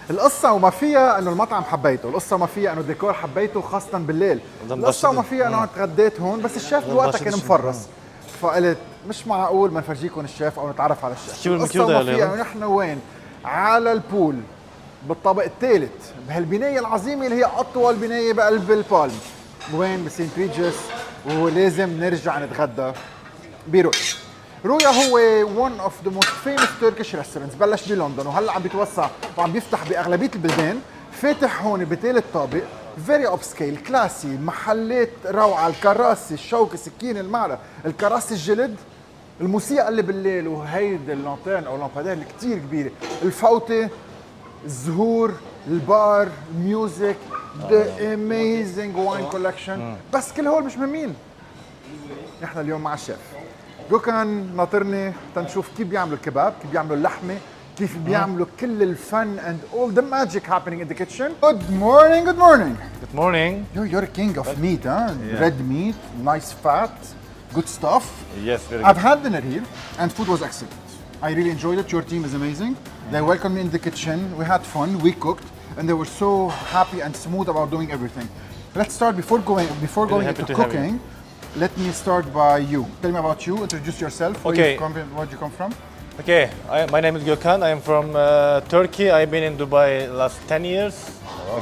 القصة وما فيها انه المطعم حبيته، القصة وما فيها انه الديكور حبيته خاصة بالليل، القصة وما فيها انه تغديت هون، بس الشيف بوقتها كان مفرس، فقلت مش معقول ما نفرجيكم الشيف او نتعرف على الشيف. القصة وما فيها انه نحن وين؟ على البول بالطابق الثالث بهالبناية العظيمة اللي هي اطول بناية بقلب البالم. وين؟ بسينت ريجيس، ولازم نرجع نتغدى برؤيا. رويا هو one of the most famous Turkish restaurants، بلش بلندن وهلا عم بيتوسع وعم بيفتح باغلبيه البلدان. فاتح هون بثالث طابق، فيري اب سكيل، كلاسي، محلات روعه، الكراسي، الشوك، السكين، المعلقه، الكراسي الجلد، الموسيقى اللي بالليل وهيدي اللانترن او لامبادير كثير كبيره، الفوطه، الزهور، البار، الميوزك، ذا اميزنج واين كولكشن. بس كل هول مش مهمين، نحن اليوم مع الشيف جوكان ناطرني تنشوف كيف بيعملوا الكباب، كيف بيعملوا اللحمه، كيف بيعملوا كل الفن and all the magic happening in the kitchen. Good morning, good morning. Good morning. You're a king of meat, huh? Yeah. Red meat, nice fat, good stuff. Yes, very I've good. had dinner here and food was excellent. I really enjoyed it. Your team is amazing. They welcomed me in the kitchen. We had fun. We cooked, and they were so happy and smooth about doing everything. Let's start before going into cooking. Let me start by you. Tell me about you. Introduce yourself. Okay. Where you come from? Okay, my name is Gökhan. I am from Turkey. I've been in Dubai last 10 years.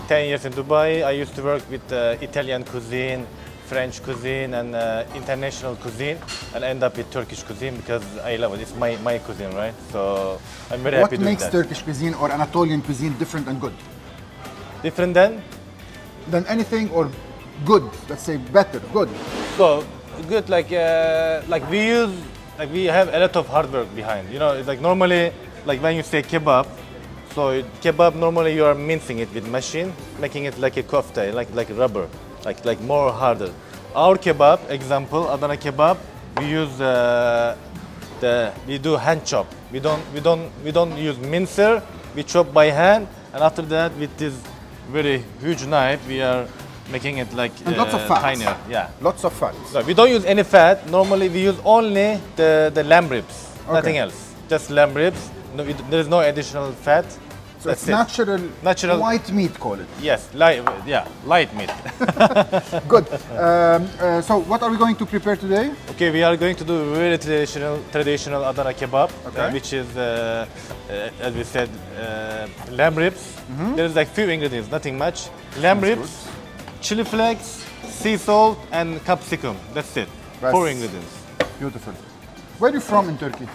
10 years in Dubai. I used to work with Italian cuisine, French cuisine, and international cuisine, and end up with Turkish cuisine because I love it. It's my cuisine, right? So I'm very happy doing that. What makes Turkish cuisine or Anatolian cuisine different and good? Different than anything, or good? Let's say better, good. So good, like we have a lot of hard work behind. You know, it's like normally, like when you say kebab, so kebab normally you are mincing it with machine, making it like a kofta, like rubber, like more harder. Our kebab, example, Adana Kebab, we use we do hand chop. We don't use mincer. We chop by hand, and after that with this very huge knife, we are making it like lots of fat. tinier. Yeah. Lots of fat. No, we don't use any fat. Normally we use only the lamb ribs, nothing else. Just lamb ribs. No, there is no additional fat. So it's natural white meat, call it. Yes, light meat. Good. So what are we going to prepare today? Okay, we are going to do very traditional Adana Kebab, which is, as we said, lamb ribs. There is like few ingredients, nothing much. Lamb ribs, chili flakes, sea salt, and capsicum. That's it. 4 ingredients. Beautiful. Where are you from in Turkey?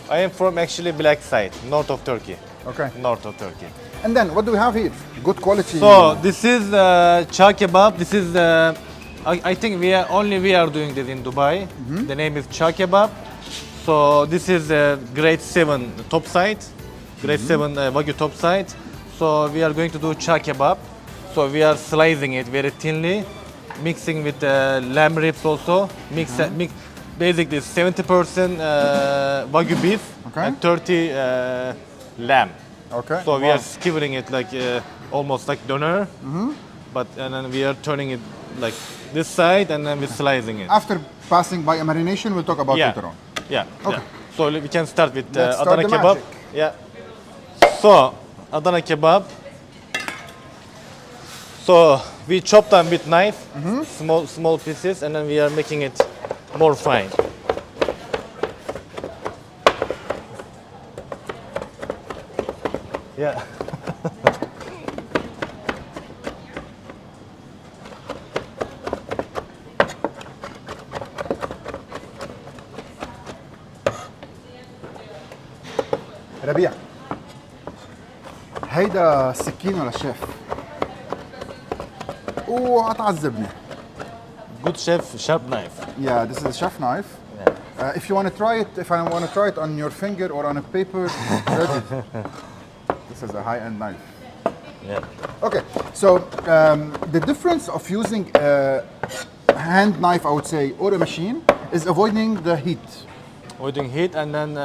I am from actually black side, north of Turkey. Okay. North of Turkey. And then what do we have here? Good quality. So this is char kebab. This is I think we are doing this in Dubai. The name is char kebab. So this is grade 7 top side, grade 7 Wagyu top side. So we are going to do char kebab. So we are slicing it very thinly, mixing with lamb ribs also. Mix basically 70% Wagyu beef and 30 lamb. Okay. So we are skewering it like almost like doner, and then we are turning it like this side, and then we're slicing it. After passing by a marination, we'll talk about later on. Yeah. Okay. So we can start with Let's Adana start Kebab. Magic. Yeah. So Adana Kebab. So we chop them with knife, small pieces, and then we are making it more fine. Yeah. ربيع، هيدا سكين ولا شيف؟ اوعى تعذبني. Good chef, sharp knife. Yeah, this is a chef knife. Yeah. If I want to try it on your finger or on a paper, ready. This is a high-end knife. Yeah. Okay, so the difference of using a hand knife, I would say, or a machine, is avoiding the heat. Avoiding heat, and then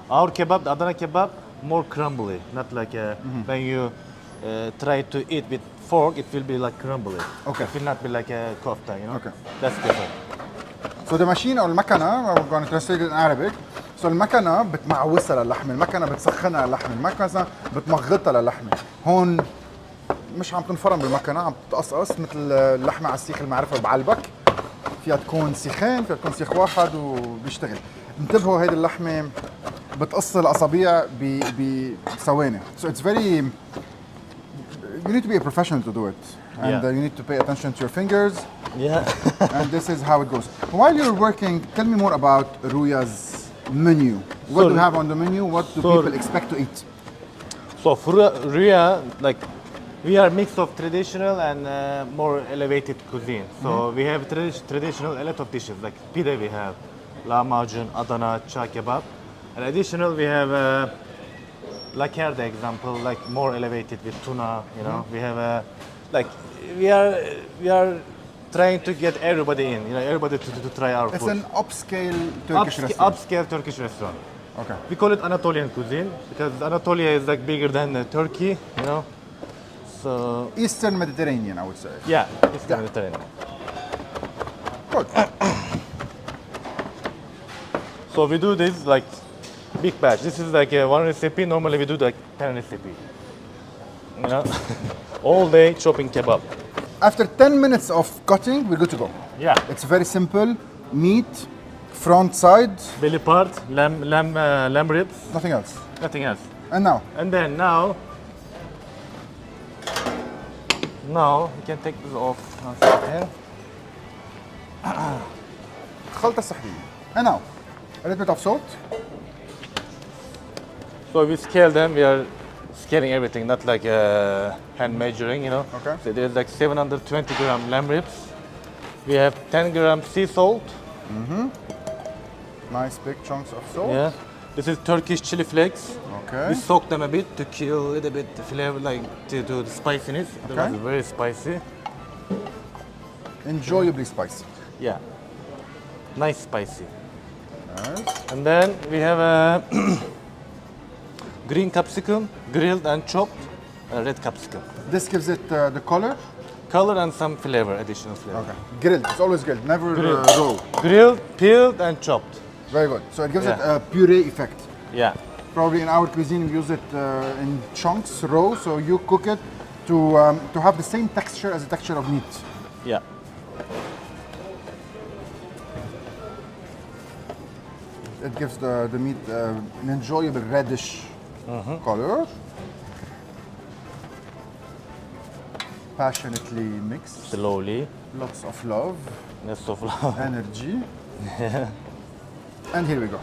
our kebab, the Adana Kebab, more crumbly. Not like when you try to eat with fork, it will be like crumbly. Okay. It will not be like a kofta, you know? Okay. That's different. So the machine or المكنة, we're going to translate it in Arabic. So المكنة بتمعوسها للحمة، المكنة بتسخنها للحمة، المكنة بتمغطها للحمة. هون مش عم تنفرم بالمكنه، عم تتقصقص مثل اللحمه على السيخ المعرفه بعلبك. فيها تكون سيخين، فيها تكون سيخ واحد وبيشتغل. انتبهوا هيدي اللحمه بتقص الاصابيع بثواني. So it's very you need to be a professional to do it. And you need to pay attention to your fingers. Yeah. And this is how it goes. While you're working, tell me more about Ruya's menu. What do you have on the menu? What do people expect to eat? So for Rüya, like we are a mix of traditional and more elevated cuisine. So we have traditional a lot of dishes like pide we have, lahmacun, Adana, kebab. And additional we have lakerde example, like more elevated with tuna. You know, we have like we are trying to get everybody in. You know, everybody to try our It's food. an upscale Turkish restaurant. Upscale Turkish restaurant. Okay. We call it Anatolian cuisine because Anatolia is like bigger than Turkey, you know. So Eastern Mediterranean, I would say. yeah, it's the Mediterranean. Good. So we do this like big batch. This is like one recipe. Normally we do like 10 recipe. You know, all day chopping kebab. After 10 minutes of cutting, we're good to go. Yeah. It's very simple. Meat, front side, Belly part, lamb ribs, nothing else. nothing else. And now, And then now you can take this off. One second. خلطة صحية. And now, a little bit of salt. So we scale them. We are scaling everything, not like hand measuring, you know. Okay. So there's like 720 gram lamb ribs. We have 10 gram sea salt. Nice big chunks of salt. Yeah. This is Turkish chili flakes. Okay. We soak them a bit to kill a little bit the flavor, like to do the spiciness. Okay. That was very spicy. Enjoyably spicy. Yeah. Nice spicy. Nice. And then we have a green capsicum, grilled and chopped, red capsicum. This gives it the color. Color and some flavor, additional flavor. Okay. Grilled. It's always grilled, never Grilled. raw. Grilled, peeled and chopped. Very good. So it gives it Yeah. a puree effect. Yeah. Probably in our cuisine we use it in chunks, raw. So you cook it to have the same texture as the texture of meat. Yeah. It gives the meat an enjoyable reddish color. Passionately mixed. Slowly. Lots of love, That's so flour. energy. And here we go.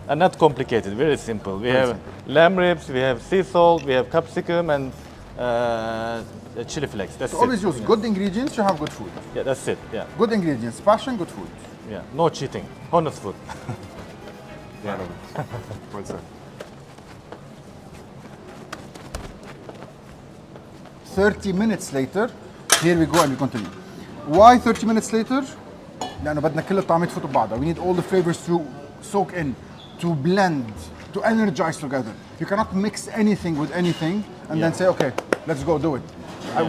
And not complicated, very simple. We have lamb ribs, we have sea salt, we have capsicum and chili flakes. That's So it. always use good ingredients, you have good food. Yeah, that's it. Yeah. Good ingredients, passion, good food. Yeah. No cheating. Honest food. Yeah, well said. 30 minutes later, here we go and we continue. Why 30 minutes later? لأنه بدنا كل الطعمات يفوتوا ببعضها. We need all the flavors to soak in, to blend, to energize together. You cannot mix anything with anything and then say, okay, let's go do it.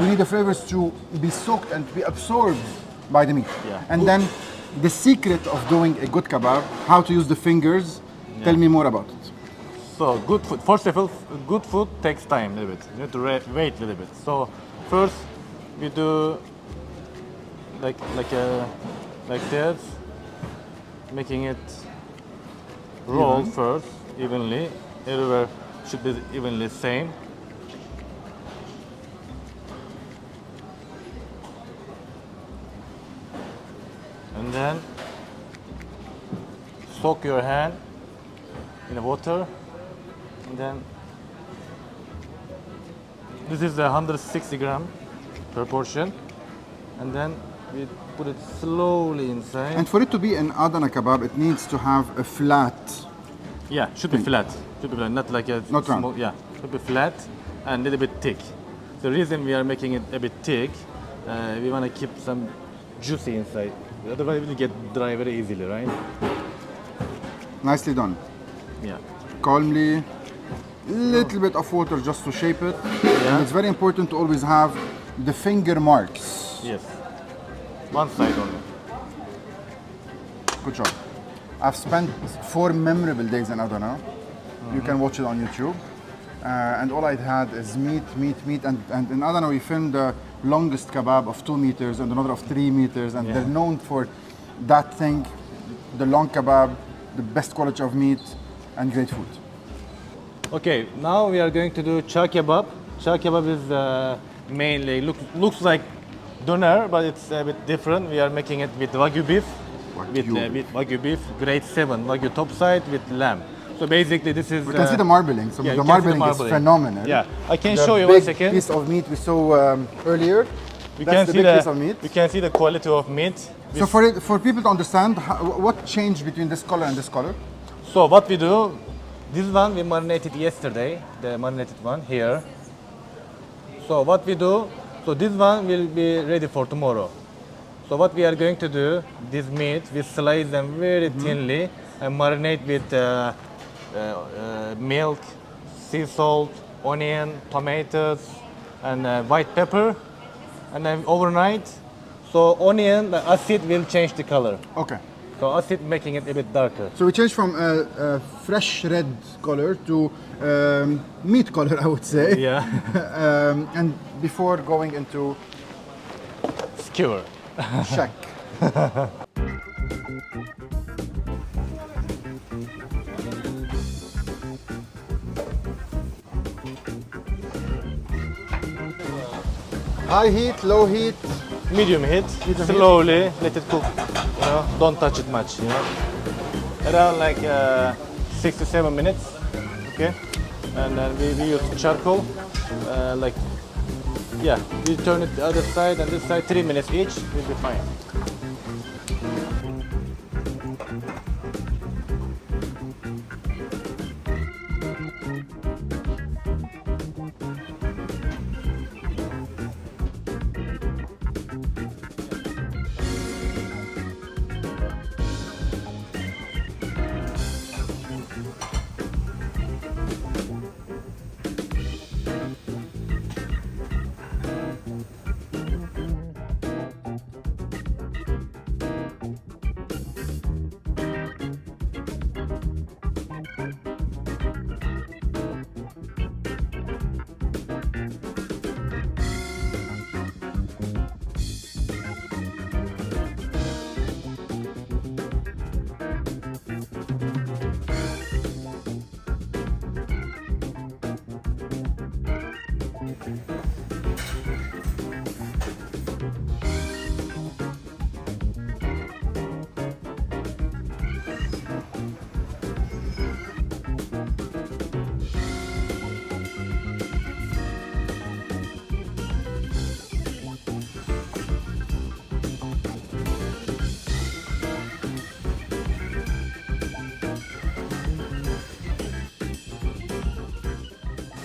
We need the flavors to be soaked and to be absorbed by the meat. Yeah. And then the secret of doing a good kebab, how to use the fingers, tell me more about it. So good food. First of all, good food takes time a little bit. You need to wait a little bit. So first we do like this, making it roll Even. first evenly. Everywhere should be evenly same. And then soak your hand in the water. And then this is 160 gram per portion. And then we put it slowly inside. And for it to be an Adana kebab, it needs to have a flat. Yeah, should be flat. Should be flat, not like a Not round. Yeah, should be flat and a little bit thick. The reason we are making it a bit thick, we want to keep some juicy inside. Otherwise, it will get dry very easily, right? Nicely done. Yeah. Calmly, little bit of water just to shape it. And it's very important to always have the finger marks. Yes. One side only. Good job. I've spent 4 memorable days in Adana. You can watch it on YouTube. and all I'd had is meat. And in Adana we filmed the longest kebab of 2 meters and another of 3 meters, and they're known for that thing, the long kebab, the best quality of meat, and great food. Okay, now we are going to do char kebab. Char kebab is mainly looks like doner, but it's a bit different. We are making it with Wagyu beef, with Wagyu beef, grade 7 Wagyu topside with lamb. So basically, this is. We can see the marbling. So yeah, the marbling is phenomenal. Yeah, I can the show you big 1 second. Piece of meat we saw earlier. We That's can the see big piece of meat. We can see the quality of meat. So for people to understand, what changed between this color and this color? So what we do, this one we marinated yesterday, the marinated one here. So what we do, so this one will be ready for tomorrow. So what we are going to do, this meat, we slice them very thinly and marinate with milk, sea salt, onion, tomatoes, and white pepper. And then overnight, so onion, the acid will change the color. Okay. So acid making it a bit darker. So we changed from a fresh red color to meat color, I would say. Yeah. And before going into Skewer. check. High heat, low heat. Medium heat. Slowly let it cook. You know, don't touch it much. You know, around like 6 to 7 minutes. Okay, and then we use charcoal. Like, yeah, we turn it the other side and this side 3 minutes each. We'll be fine.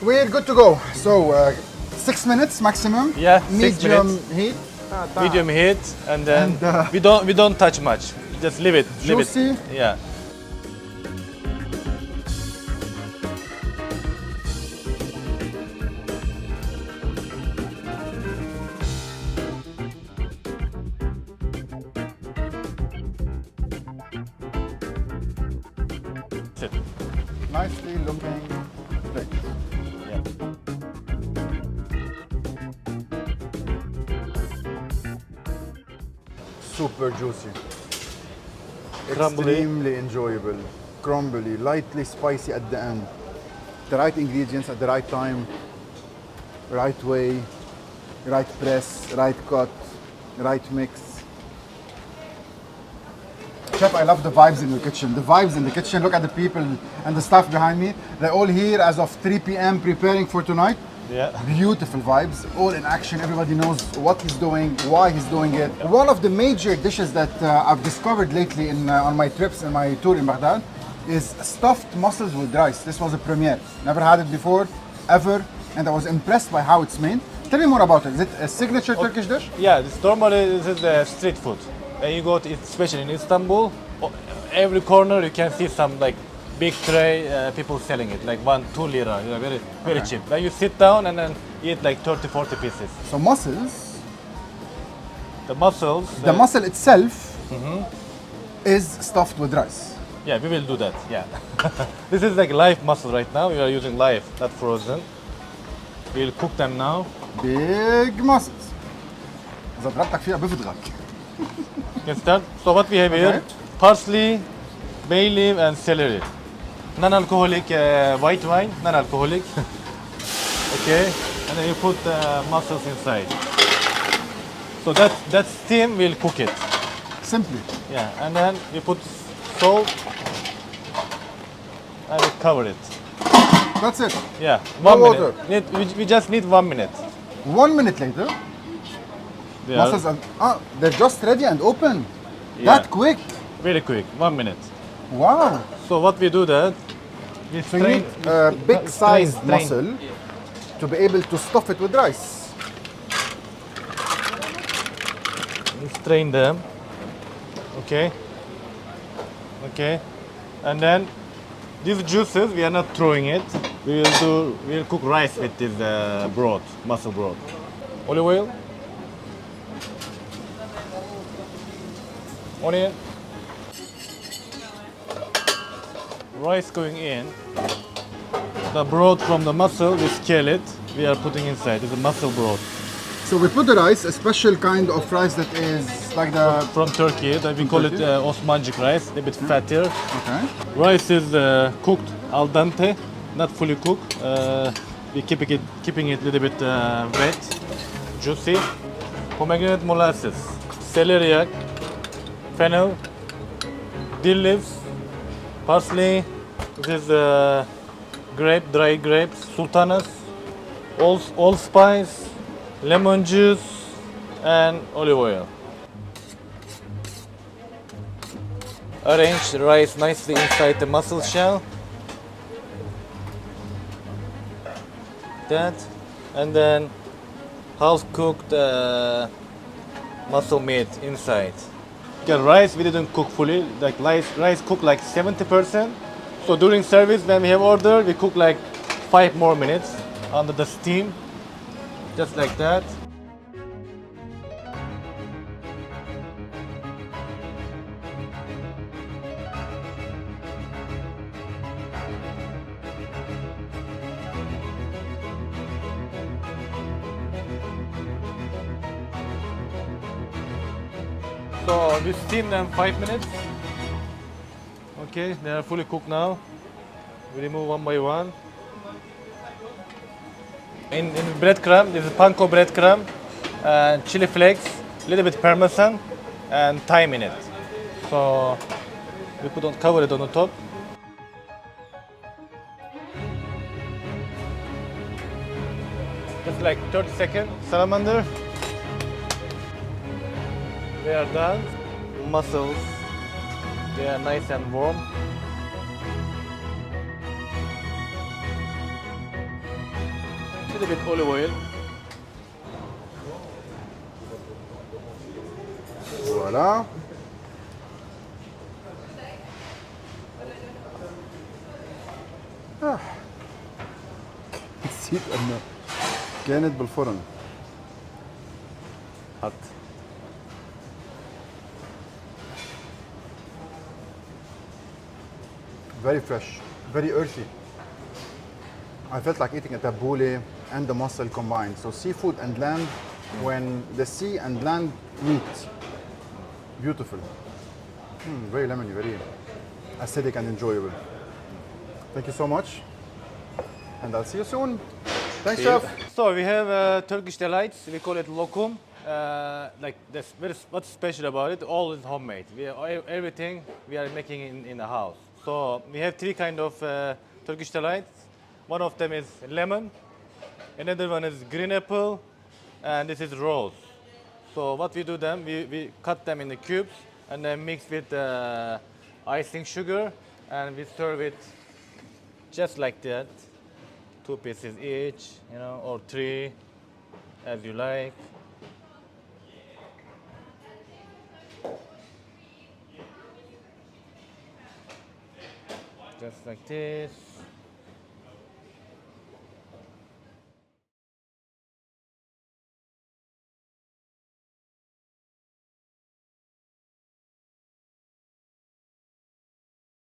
We're good to go. So 6 minutes maximum. Yeah, 6 medium minutes. heat. Medium heat, and then we don't touch much. Just leave it. Juicy. Leave it. Yeah. That's it. Nicely looking steak. Yeah. Super juicy. Crumbly. Extremely enjoyable. Crumbly, lightly spicy at the end. The right ingredients at the right time, right way, right press, right cut, right mix. Chef, I love the vibes in your kitchen. The vibes in the kitchen, look at the people and the staff behind me. They're all here as of 3 p.m. preparing for tonight. Yeah. Beautiful vibes, all in action. Everybody knows what he's doing, why he's doing it. One of the major dishes that I've discovered lately on my trips and my tour in Baghdad is stuffed mussels with rice. This was a premiere. Never had it before, ever, and I was impressed by how it's made. Tell me more about it. Is it a signature Turkish dish? Yeah, this is street food. When you go to, especially in Istanbul, every corner you can see some like big tray, people selling it, like 1-2 lira, you know, very cheap. Then you sit down and then eat like 30-40 pieces. So mussels, The mussels. the mussel itself is stuffed with rice. Yeah, we will do that. Yeah. This is like live mussel right now. We are using live, not frozen. We'll cook them now. big mussels. إذا ضربتك فيها بفضغك. Can start. So what we have here: parsley, bay leaf, and celery. Non-alcoholic white wine, non-alcoholic. Okay, and then you put mussels inside. So that steam will cook it. Simply. Yeah, and then you put salt and we cover it. That's it. Yeah, No 1 water. minute. We just need 1 minute. 1 minute later, They are mussels they're just ready and open. Yeah. That quick. very quick, 1 minute. Wow. So what we do that, we So you need a big sized mussel to be able to stuff it with rice. we strain them. Okay. Okay. And then these juices we are not throwing it. We'll cook rice with this broth, mussel broth. Olive oil. Onion. Rice going in. The broth from the mussel, we scale it. We are putting inside. It's a mussel broth So we put the rice, a special kind of rice that is like the... from Turkey. That we call it Osmancık rice, a bit fattier. Okay. Rice is cooked al dente, not fully cooked. We keeping it a little bit wet, juicy. Pomegranate molasses, celeriac, fennel, dill leaves, parsley. This is dry grapes, sultanas, allspice, lemon juice, and olive oil. Arrange the rice nicely inside the mussel shell. That, and then half-cooked mussel meat inside. The rice we didn't cook fully. Like rice cooked like 70%. So during service, when we have order, we cook like 5 more minutes under the steam, just like that. So we steam them 5 minutes. Okay, they are fully cooked now. We remove one by one. In breadcrumb, this is panko breadcrumb, chili flakes, a little bit parmesan, and thyme in it. So we cover it on the top. Just like 30 seconds. Salamander. They are done. Mussels. They are nice and warm. A little bit olive oil. Voila. نسيت انه كانت بالفرن. Hot. Very fresh, very earthy. I felt like eating a tabbouleh and the mussel combined. So seafood and land, when the sea and land meet. Beautiful. Very lemony, very acidic and enjoyable. Thank you so much. And I'll see you soon. Thanks, Chef. So we have Turkish delights. We call it lokum. Like this, what's special about it? All is homemade. Everything we are making in the house. So we have 3 kind of Turkish delights. One of them is lemon, another one is green apple, and this is rose. So what we do then, we cut them in the cubes and then mix with icing sugar, and we serve it just like that. 2 pieces each, or 3, as you like. Just like this.